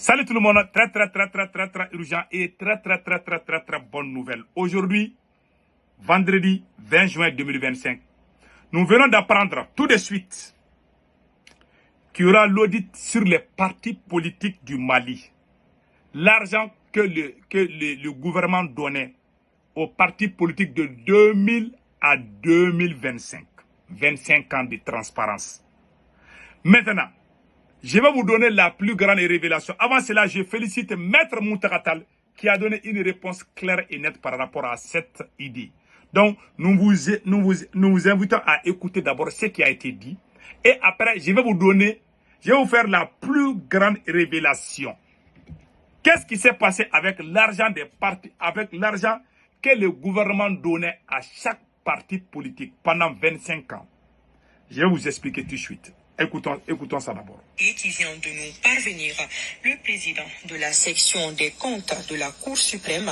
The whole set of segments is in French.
Salut tout le monde, très urgent et très bonne nouvelle. Aujourd'hui, vendredi 20 juin 2025, nous venons d'apprendre tout de suite qu'il y aura l'audit sur les partis politiques du Mali. L'argent que le gouvernement donnait aux partis politiques de 2000 à 2025. 25 ans de transparence. Maintenant, je vais vous donner la plus grande révélation. Avant cela, je félicite Maître Moutakatal qui a donné une réponse claire et nette par rapport à cette idée. Donc, nous vous invitons à écouter d'abord ce qui a été dit. Et après, je vais vous faire la plus grande révélation. Qu'est-ce qui s'est passé avec l'argent des partis, avec l'argent que le gouvernement donnait à chaque parti politique pendant 25 ans? Je vais vous expliquer tout de suite. Écoutons ça d'abord. Et qui vient de nous parvenir, le président de la section des comptes de la Cour suprême,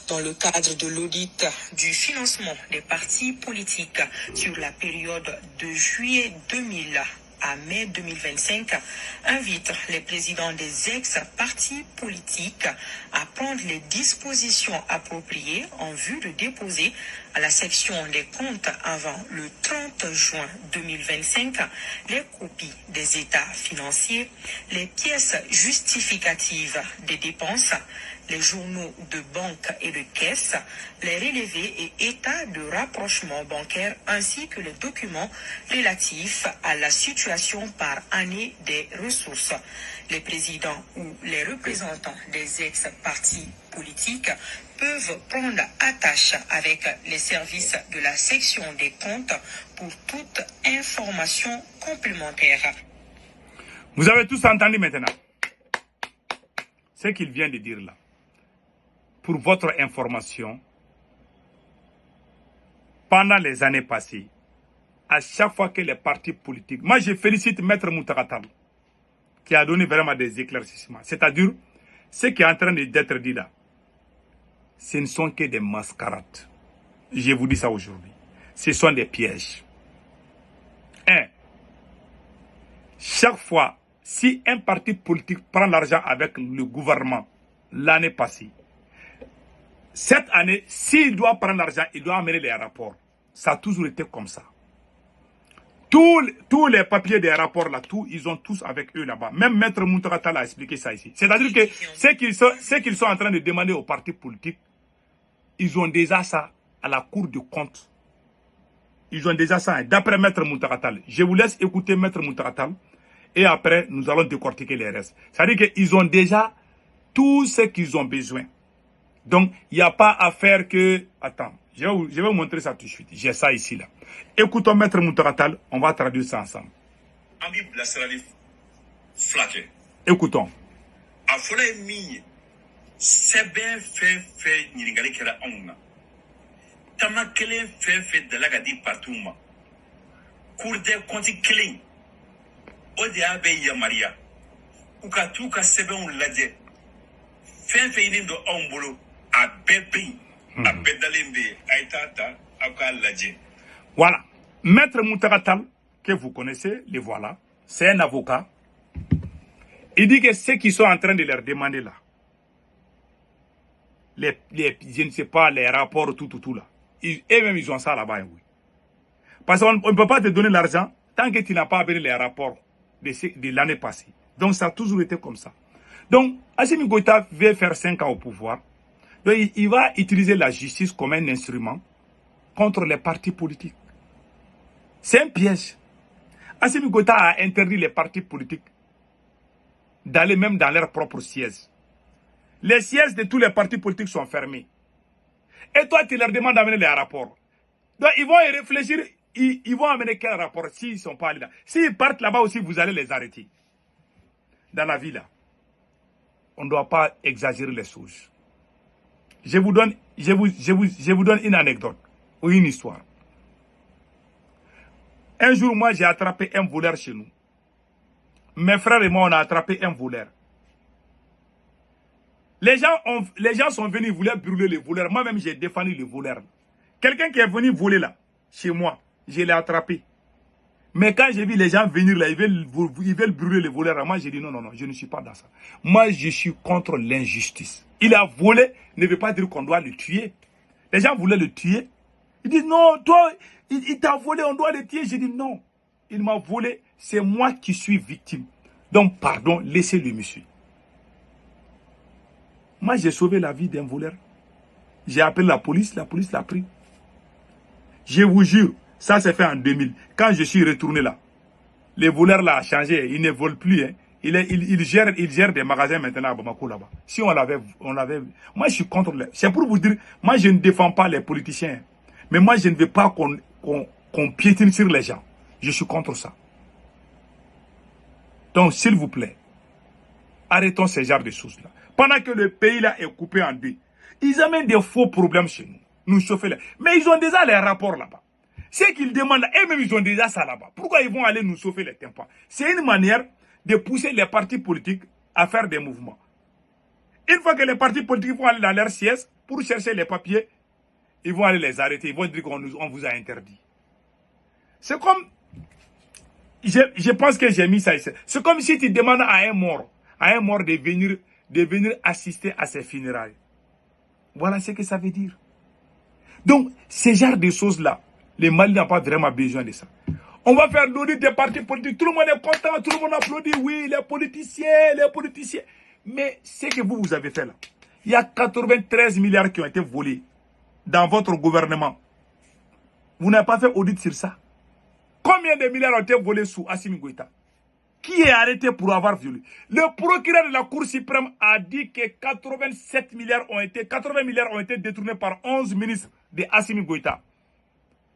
dans le cadre de l'audit du financement des partis politiques sur la période de juillet 2000 à mai 2025, invite les présidents des ex-partis politiques à prendre les dispositions appropriées en vue de déposer à la section des comptes avant le 30 juin 2025 les copies des états financiers, les pièces justificatives des dépenses, les journaux de banque et de caisse, les relevés et états de rapprochement bancaire ainsi que les documents relatifs à la situation par année des ressources. Les présidents ou les représentants des ex-partis politiques peuvent prendre attache avec les services de la section des comptes pour toute information complémentaire. Vous avez tous entendu maintenant ce qu'il vient de dire là. Pour votre information, pendant les années passées, à chaque fois que les partis politiques... Moi, je félicite Maître Moutakatal, qui a donné vraiment des éclaircissements. C'est-à-dire, ce qui est en train d'être dit là, ce ne sont que des mascarades. Je vous dis ça aujourd'hui. Ce sont des pièges. Chaque fois, si un parti politique prend l'argent avec le gouvernement l'année passée, cette année, s'il doit prendre l'argent, il doit amener les rapports. Ça a toujours été comme ça. Tous les papiers des rapports là, ils ont tous avec eux là-bas. Même Maître Moutakatal a expliqué ça ici. C'est-à-dire que ce qu'ils sont en train de demander aux partis politiques, ils ont déjà ça à la Cour de compte. Ils ont déjà ça. D'après Maître Moutakatal, je vous laisse écouter Maître Moutakatal et après, nous allons décortiquer les restes. C'est-à-dire qu'ils ont déjà tout ce qu'ils ont besoin. Donc, il n'y a pas à faire que... Attends, je vais vous montrer ça tout de suite. J'ai ça ici, là. Écoutons Maître Moutakatal, on va traduire ça ensemble. Écoutons. Voilà. Maître Moutakatal, que vous connaissez, le voilà, c'est un avocat. Il dit que ceux qui sont en train de leur demander là, je ne sais pas, les rapports, tout là, eux-mêmes ils ont ça là-bas, oui. Parce qu'on ne peut pas te donner l'argent tant que tu n'as pas amené les rapports de l'année passée. Donc ça a toujours été comme ça. Donc, Assimi Goïta veut faire 5 ans au pouvoir. Donc, il va utiliser la justice comme un instrument contre les partis politiques. C'est un piège. Assimi Goïta a interdit les partis politiques d'aller même dans leur propre siège. Les sièges de tous les partis politiques sont fermés. Et toi, tu leur demandes d'amener les rapports. Donc, ils vont y réfléchir. Ils vont amener quel rapport s'ils ne sont pas allés là. S'ils partent là-bas aussi, vous allez les arrêter. Dans la vie là. On ne doit pas exagérer les choses. Je vous donne une anecdote ou une histoire. Un jour, moi, j'ai attrapé un voleur chez nous. Mes frères et moi, on a attrapé un voleur. Les gens sont venus, ils voulaient brûler le voleur. Moi-même, j'ai défendu le voleur. Quelqu'un qui est venu voler là, chez moi, je l'ai attrapé. Mais quand j'ai vu les gens venir là, ils veulent brûler les voleurs. Moi, j'ai dit non, non, non, je ne suis pas dans ça. Moi, je suis contre l'injustice. Il a volé, ne veut pas dire qu'on doit le tuer. Les gens voulaient le tuer. Ils disent non, toi, il t'a volé, on doit le tuer. J'ai dit non, il m'a volé, c'est moi qui suis victime. Donc, pardon, laissez le monsieur. Moi, j'ai sauvé la vie d'un voleur. J'ai appelé la police l'a pris. Je vous jure, ça s'est fait en 2000. Quand je suis retourné là, les voleurs là ont changé, ils ne volent plus. Hein. Ils gèrent des magasins maintenant à Bamako là-bas. Si on l'avait... Moi, je suis contre... C'est pour vous dire, moi, je ne défends pas les politiciens. Mais moi, je ne veux pas qu'on piétine sur les gens. Je suis contre ça. Donc, s'il vous plaît, arrêtons ces genres de choses-là. Pendant que le pays là est coupé en deux, ils amènent des faux problèmes chez nous. Nous chauffer là. Mais ils ont déjà les rapports là-bas. Ce qu'ils demandent, eux-mêmes, ils ont déjà ça là-bas. Pourquoi ils vont aller nous chauffer les tympans? C'est une manière de pousser les partis politiques à faire des mouvements. Une fois que les partis politiques vont aller dans leur siège pour chercher les papiers, ils vont aller les arrêter. Ils vont dire qu'on vous a interdit. C'est comme... Je pense que j'ai mis ça ici. C'est comme si tu demandes à un mort de venir assister à ses funérailles. Voilà ce que ça veut dire. Donc, ce genre de choses-là, les Mali n'ont pas vraiment besoin de ça. On va faire l'audit des partis politiques. Tout le monde est content, tout le monde applaudit. Oui, les politiciens. Mais ce que vous avez fait là, il y a 93 milliards qui ont été volés dans votre gouvernement. Vous n'avez pas fait audit sur ça. Combien de milliards ont été volés sous Assimi Goïta? Qui est arrêté pour avoir violé? Le procureur de la Cour suprême a dit que 80 milliards ont été détournés par 11 ministres de Assimi Goïta.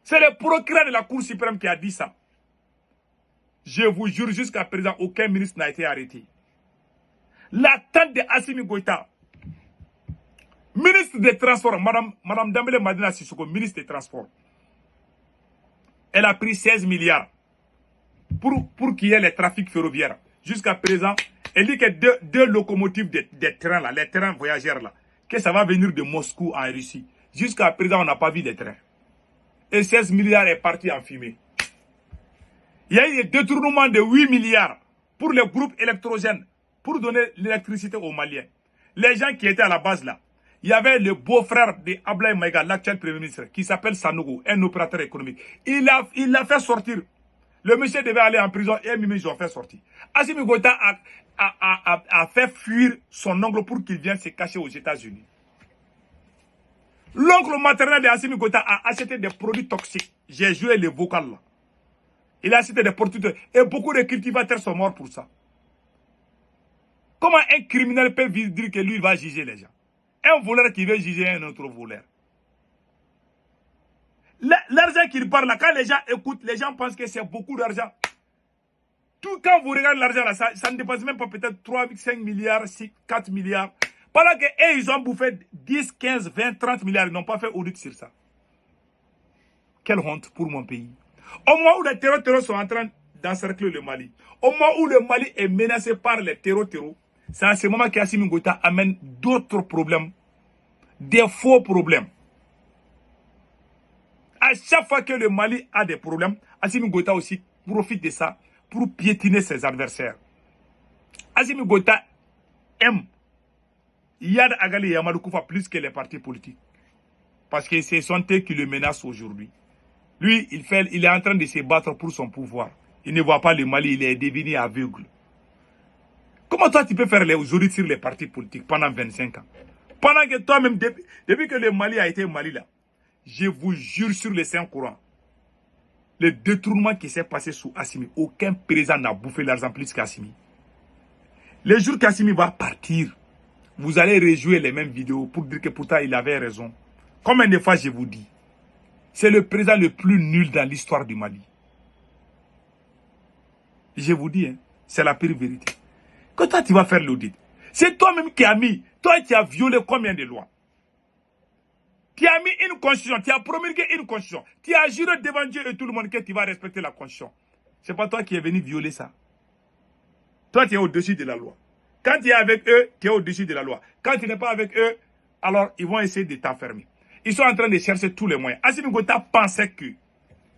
C'est le procureur de la Cour suprême qui a dit ça. Je vous jure, jusqu'à présent, aucun ministre n'a été arrêté. La tante de Assimi Goïta, ministre des Transports, Madame Dambélé Madina Sissoko, ministre des Transports, elle a pris 16 milliards pour qu'il y ait les trafics ferroviaires. Jusqu'à présent, elle dit que deux locomotives des trains, là, les trains voyageurs, là, que ça va venir de Moscou en Russie. Jusqu'à présent, on n'a pas vu les trains. Et 16 milliards est parti en fumée. Il y a eu des détournements de 8 milliards pour les groupes électrogènes, pour donner l'électricité aux Maliens. Les gens qui étaient à la base là, il y avait le beau-frère de Ablaye Maïga, l'actuel Premier ministre, qui s'appelle Sanogo, un opérateur économique. Il l'a fait sortir. Le monsieur devait aller en prison et eux-mêmes ils ont fait sortir. Assimi Goïta a fait fuir son oncle pour qu'il vienne se cacher aux États-Unis. L'oncle maternel de Assimi Goïta a acheté des produits toxiques. J'ai joué les vocales là. Il a acheté des produits toxiques. Et beaucoup de cultivateurs sont morts pour ça. Comment un criminel peut dire que lui il va juger les gens? Un voleur qui veut juger un autre voleur. L'argent qu'il parle là, quand les gens écoutent, les gens pensent que c'est beaucoup d'argent. Tout quand vous regardez l'argent là, ça ne dépasse même pas peut-être 3, 5 milliards, 6, 4 milliards. Pendant que ils ont bouffé 10, 15, 20, 30 milliards, ils n'ont pas fait audit sur ça. Quelle honte pour mon pays. Au moment où les terroristes sont en train d'encercler le Mali, au moment où le Mali est menacé par les terroristes, c'est à ce moment qu'Assimi Goïta amène d'autres problèmes, des faux problèmes. À chaque fois que le Mali a des problèmes, Assimi Goïta aussi profite de ça pour piétiner ses adversaires. Assimi Goïta aime Yad Agali et Yamadou Koufa plus que les partis politiques. Parce que c'est son thé qui le menace aujourd'hui. Lui, il est en train de se battre pour son pouvoir. Il ne voit pas le Mali, il est devenu aveugle. Comment toi tu peux faire les audits sur les partis politiques pendant 25 ans? Pendant que toi-même, depuis que le Mali a été Mali là, je vous jure sur le Saint-Courant, le détournement qui s'est passé sous Assimi, aucun président n'a bouffé l'argent plus qu'Assimi. Le jour qu'Assimi va partir, vous allez rejouer les mêmes vidéos pour dire que pourtant il avait raison. Combien de fois je vous dis, c'est le président le plus nul dans l'histoire du Mali. Je vous dis, hein, c'est la pire vérité. Quand toi tu vas faire l'audit, c'est toi-même qui as mis, toi qui as violé combien de lois? Tu as mis une constitution, tu as promulgué une constitution, tu as juré devant Dieu et tout le monde que tu vas respecter la constitution. C'est pas toi qui es venu violer ça. Toi tu es au-dessus de la loi. Quand tu es avec eux, tu es au-dessus de la loi. Quand tu n'es pas avec eux, alors ils vont essayer de t'enfermer. Ils sont en train de chercher tous les moyens. Assimi Goïta pensait que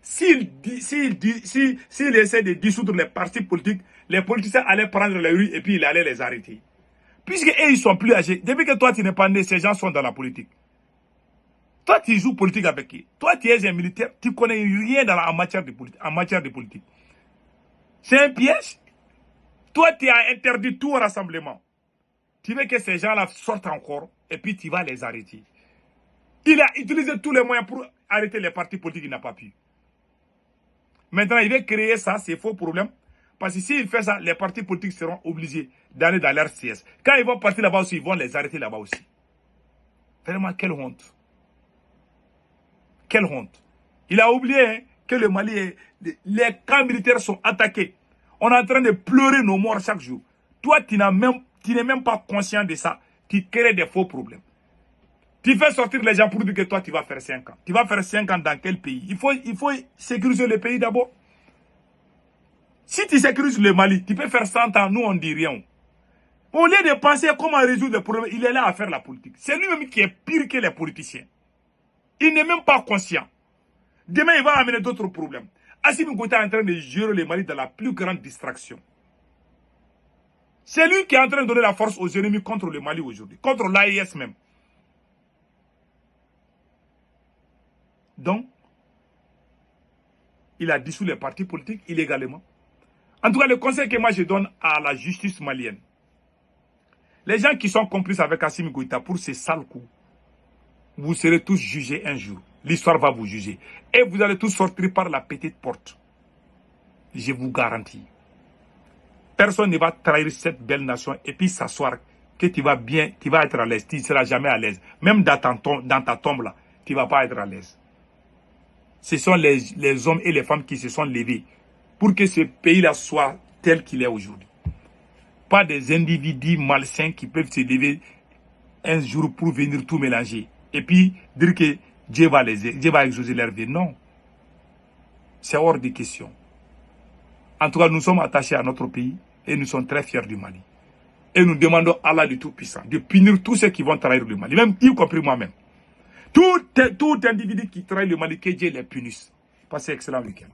s'il essaie de dissoudre les partis politiques, les politiciens allaient prendre les rues et puis il allait les arrêter. Puisque eux, ils sont plus âgés. Depuis que toi, tu n'es pas né, ces gens sont dans la politique. Toi, tu joues politique avec eux. Toi, tu es un militaire, tu ne connais rien en matière de politique. C'est un piège. Toi, tu as interdit tout rassemblement. Tu veux que ces gens-là sortent encore et puis tu vas les arrêter. Il a utilisé tous les moyens pour arrêter les partis politiques, il n'a pas pu. Maintenant, il veut créer ça, c'est faux problème. Parce que s'il fait ça, les partis politiques seront obligés d'aller dans leur CS. Quand ils vont partir là-bas aussi, ils vont les arrêter là-bas aussi. Vraiment, quelle honte. Quelle honte. Il a oublié hein, que le Mali, les camps militaires sont attaqués. On est en train de pleurer nos morts chaque jour. Toi, tu n'es même pas conscient de ça. Tu crées des faux problèmes. Tu fais sortir les gens pour dire que toi, tu vas faire 5 ans. Tu vas faire 5 ans dans quel pays? Il faut sécuriser le pays d'abord. Si tu sécurises le Mali, tu peux faire 100 ans, nous on ne dit rien. Au lieu de penser comment résoudre le problème, il est là à faire la politique. C'est lui-même qui est pire que les politiciens. Il n'est même pas conscient. Demain, il va amener d'autres problèmes. Assimi Goïta est en train de gérer le Mali dans la plus grande distraction. C'est lui qui est en train de donner la force aux ennemis contre le Mali aujourd'hui, contre l'AES même. Donc, il a dissous les partis politiques illégalement. En tout cas, le conseil que moi je donne à la justice malienne, les gens qui sont complices avec Assimi Goïta pour ces sales coups, vous serez tous jugés un jour. L'histoire va vous juger. Et vous allez tous sortir par la petite porte. Je vous garantis. Personne ne va trahir cette belle nation et puis s'asseoir que tu vas bien, tu vas être à l'aise. Tu ne seras jamais à l'aise. Même dans ta tombe là, tu ne vas pas être à l'aise. Ce sont les hommes et les femmes qui se sont levés pour que ce pays-là soit tel qu'il est aujourd'hui. Pas des individus malsains qui peuvent se lever un jour pour venir tout mélanger. Et puis dire que Dieu va exaucer leur vie. Non. C'est hors de question. En tout cas, nous sommes attachés à notre pays et nous sommes très fiers du Mali. Et nous demandons à Allah du Tout-Puissant de punir tous ceux qui vont trahir le Mali, même y compris moi-même. Tout individu qui trahit le Mali, que Dieu les punisse. Passez un excellent week-end.